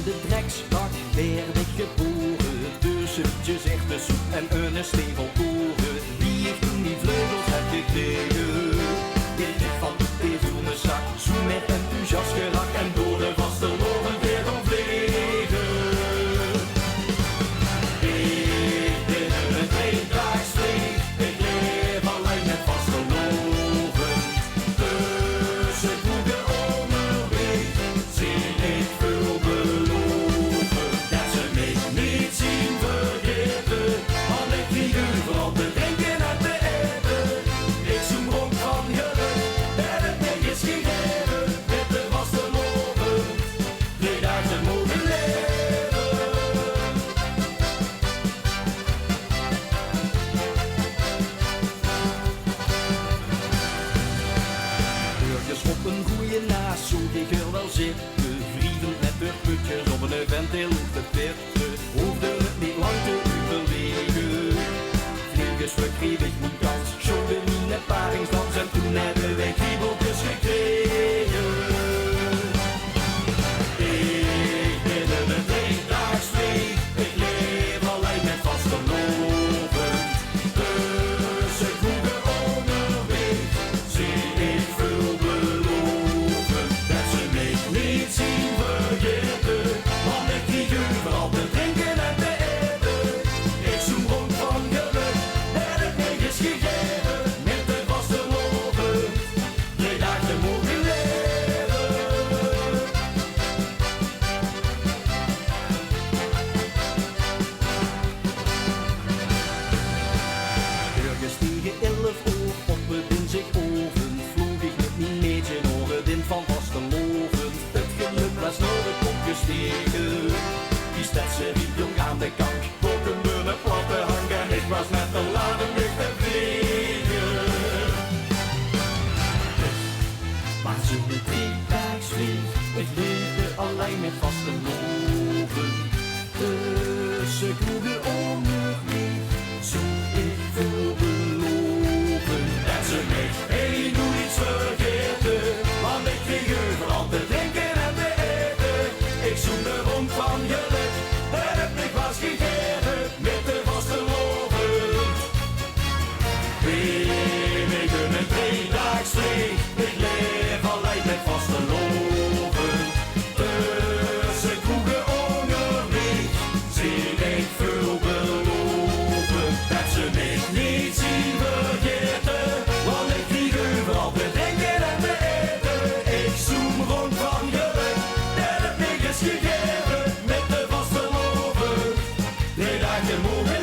de dreksdag werd ik geboren. Tussentjes echte soep en een stevel koren. Wie ik toen die vleugels heb gekregen. De rit van de viel me zak, zo met enthousiast gerak en door de vaste loven weer gaan vliegen. Ik ben een tweedaagsvleeg, ik leef alleen met vaste loven. Tussen goede onderweg, zie ik veel beloven. Dat ze mij niet zien vergeten, want ik krieg overal te drinken en te eten. Ik zoem rond van geluk, en het mij is gegeven. Met de vaste loven, tweedaagse mogen leven. Burgers op een goeie naast, zo ik er wel zitten. Vrienden met de putjes op een ventil op de pitten. Hoefden het niet lang te bewegen. Vliegers verkreeg ik mijn kans, showde niet net paringsdans. En toen hebben wij kriebeltjes gekregen. Ik ben een tweedaagsvleeg, ik leef alleen met vaste loven. Tussen goede onderweg, zie ik veel beloven. Dat ze mij niet zien vergeten, want ik krieg overal te drinken en te eten. Ik zoem rond van geluk, en het mij is gegeven. Met de vaste loven, tweedaagse mogen leven. Burgers tegen 11 uur op het in zich oven. Vloog ik met mijn meetje door het in van vaste loven. Het geluk was naar de kop gestegen. Die stadse riep jong aan de kant, koken we een platte hang. En ik was net te laat om weg te vliegen. Maar zo'n tweedaagsvleeg, ik leefde alleen met vaste loven. Tussen kroegen onderweg, zoek ik veel beloven. Dat ze mij nooit iets vergeten, want ik kreeg overal te drinken en te eten. Ik zoemde rond van geluk, en het mij was gegeven. Met de vaste loven. Ik ben een tweedaagsvleeg, ik leef alleen met vaste loven. Tussen kroegen onderweg, zie ik veel beloven. Dat ze mij niet zien vergeten, want ik krieg overal te drinken en te eten. Ik zoem rond van geluk, en het mij is gegeven. Met de vaste loven, tweedaagse mogen